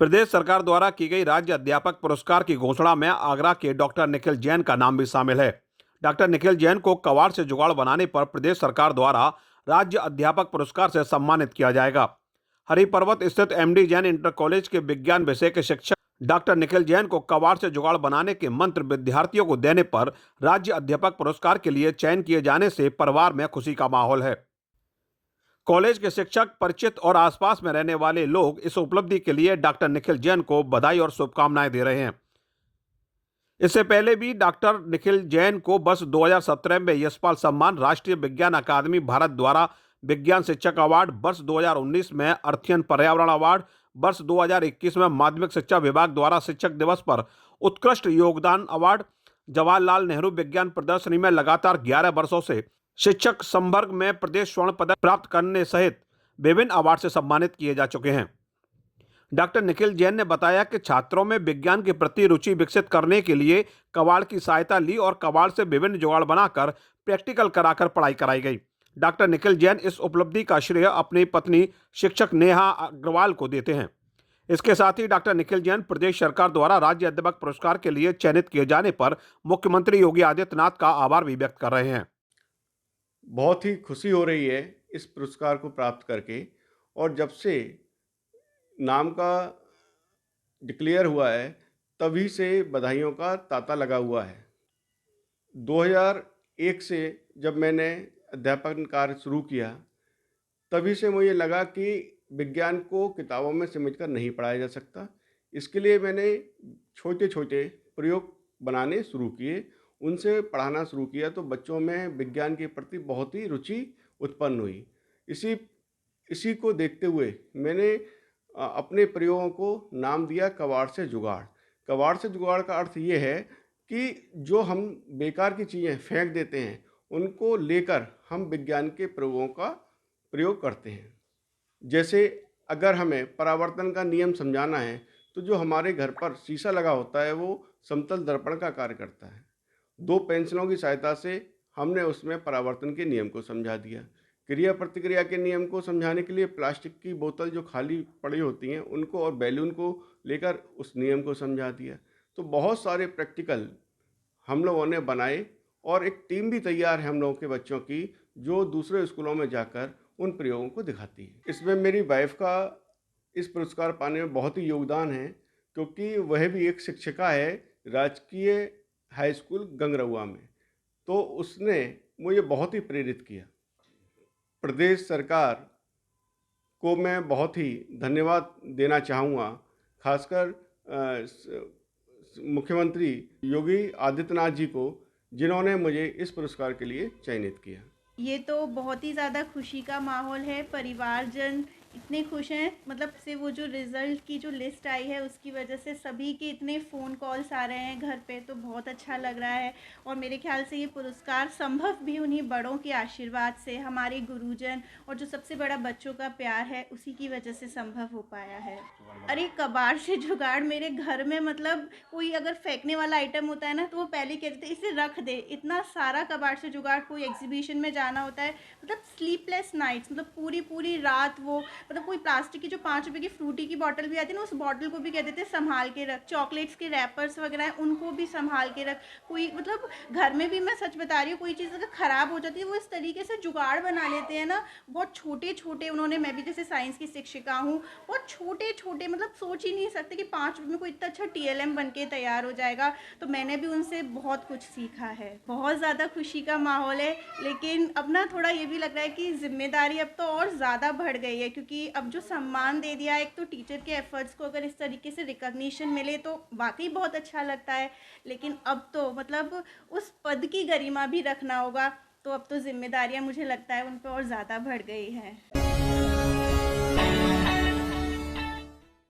प्रदेश सरकार द्वारा की गई राज्य अध्यापक पुरस्कार की घोषणा में आगरा के डॉक्टर निखिल जैन का नाम भी शामिल है। डॉक्टर निखिल जैन को कबाड़ से जुगाड़ बनाने पर प्रदेश सरकार द्वारा राज्य अध्यापक पुरस्कार से सम्मानित किया जाएगा। हरिपर्वत स्थित एमडी जैन इंटर कॉलेज के विज्ञान विषय के शिक्षक डॉक्टर निखिल जैन को कबाड़ से जुगाड़ बनाने के मंत्र विद्यार्थियों को देने पर राज्य अध्यापक पुरस्कार के लिए चयन किए जाने से परिवार में खुशी का माहौल है। कॉलेज के शिक्षक, परिचित और आसपास में रहने वाले लोग इस उपलब्धि के लिए डॉक्टर निखिल जैन को बधाई और शुभकामनाएं दे रहे हैं। इससे पहले भी डॉक्टर निखिल जैन को वर्ष 2017 में यशपाल सम्मान, राष्ट्रीय विज्ञान अकादमी भारत द्वारा विज्ञान शिक्षक अवार्ड, वर्ष 2019 में अर्थियन पर्यावरण अवार्ड, वर्ष 2021 में माध्यमिक शिक्षा विभाग द्वारा शिक्षक दिवस पर उत्कृष्ट योगदान अवार्ड, जवाहरलाल नेहरू विज्ञान प्रदर्शनी में लगातार 11 वर्षों से शिक्षक संवर्ग में प्रदेश स्वर्ण पदक प्राप्त करने सहित विभिन्न अवार्ड से सम्मानित किए जा चुके हैं। डॉक्टर निखिल जैन ने बताया कि छात्रों में विज्ञान के प्रति रुचि विकसित करने के लिए कबाड़ की सहायता ली और कबाड़ से विभिन्न जुगाड़ बनाकर प्रैक्टिकल कराकर पढ़ाई कराई गई। डॉक्टर निखिल जैन इस उपलब्धि का श्रेय अपनी पत्नी शिक्षक नेहा अग्रवाल को देते हैं। इसके साथ ही डॉक्टर निखिल जैन प्रदेश सरकार द्वारा राज्य अध्यापक पुरस्कार के लिए चयनित किए जाने पर मुख्यमंत्री योगी आदित्यनाथ का आभार भी व्यक्त कर रहे हैं। बहुत ही खुशी हो रही है इस पुरस्कार को प्राप्त करके। और जब से नाम का डिक्लेयर हुआ है तभी से बधाइयों का तांता लगा हुआ है। 2001 से जब मैंने अध्यापन कार्य शुरू किया तभी से मुझे लगा कि विज्ञान को किताबों में सिमटकर नहीं पढ़ाया जा सकता। इसके लिए मैंने छोटे छोटे प्रयोग बनाने शुरू किए, उनसे पढ़ाना शुरू किया तो बच्चों में विज्ञान के प्रति बहुत ही रुचि उत्पन्न हुई। इसी को देखते हुए मैंने अपने प्रयोगों को नाम दिया कबाड़ से जुगाड़। कबाड़ से जुगाड़ का अर्थ ये है कि जो हम बेकार की चीज़ें फेंक देते हैं उनको लेकर हम विज्ञान के प्रयोगों का प्रयोग करते हैं। जैसे अगर हमें परावर्तन का नियम समझाना है तो जो हमारे घर पर शीशा लगा होता है वो समतल दर्पण का कार्य करता है। 2 पेंसिलों की सहायता से हमने उसमें परावर्तन के नियम को समझा दिया। क्रिया प्रतिक्रिया के नियम को समझाने के लिए प्लास्टिक की बोतल जो खाली पड़ी होती हैं उनको और बैलून को लेकर उस नियम को समझा दिया। तो बहुत सारे प्रैक्टिकल हम लोगों ने बनाए और एक टीम भी तैयार है हम लोगों के बच्चों की जो दूसरे स्कूलों में जाकर उन प्रयोगों को दिखाती है। इसमें मेरी वाइफ का इस पुरस्कार पाने में बहुत ही योगदान है क्योंकि वह भी एक शिक्षिका है राजकीय हाई स्कूल गंगरौआ में। तो उसने मुझे बहुत ही प्रेरित किया। प्रदेश सरकार को मैं बहुत ही धन्यवाद देना चाहूँगा, खासकर मुख्यमंत्री योगी आदित्यनाथ जी को जिन्होंने मुझे इस पुरस्कार के लिए चयनित किया। ये तो बहुत ही ज़्यादा खुशी का माहौल है। परिवारजन इतने खुश हैं, मतलब से वो जो रिज़ल्ट की जो लिस्ट आई है उसकी वजह से सभी के इतने फ़ोन कॉल्स आ रहे हैं घर पे, तो बहुत अच्छा लग रहा है। और मेरे ख्याल से ये पुरस्कार संभव भी उन्हीं बड़ों के आशीर्वाद से, हमारे गुरुजन और जो सबसे बड़ा बच्चों का प्यार है उसी की वजह से संभव हो पाया है। अरे कबाड़ से जुगाड़, मेरे घर में मतलब कोई अगर फेंकने वाला आइटम होता है ना तो वो पहले कहते थे इसे रख दे। इतना सारा कबाड़ से जुगाड़, कोई एग्जीबिशन में जाना होता है, मतलब स्लीपलेस नाइट्स, मतलब पूरी पूरी रात वो, मतलब कोई प्लास्टिक की जो 5 रुपए की फ्रूटी की बॉटल भी आती है ना उस बॉटल को भी कहते थे संभाल के रख। चॉकलेट्स के रैपर्स वगैरह हैं उनको भी संभाल के रख। कोई मतलब घर में भी, मैं सच बता रही हूँ, कोई चीज़ अगर ख़राब हो जाती है वो इस तरीके से जुगाड़ बना लेते हैं ना, बहुत छोटे छोटे उन्होंने। मैं भी जैसे साइंस की शिक्षिका हूँ, बहुत छोटे छोटे, मतलब सोच ही नहीं सकते कि 5 रुपये में कोई इतना अच्छा TLM बन के तैयार हो जाएगा। तो मैंने भी उनसे बहुत कुछ सीखा है। बहुत ज़्यादा खुशी का माहौल है, लेकिन अब ना थोड़ा ये भी लग रहा है कि जिम्मेदारी अब तो और ज़्यादा बढ़ गई है, क्योंकि अब जो सम्मान दे दिया, एक तो टीचर के एफर्ट्स को अगर इस तरीके से रिकॉग्निशन मिले तो वाकई बहुत अच्छा लगता है, लेकिन अब तो मतलब उस पद की गरिमा भी रखना होगा, तो अब तो जिम्मेदारियां मुझे लगता है उन पर और ज़्यादा बढ़ गई हैं।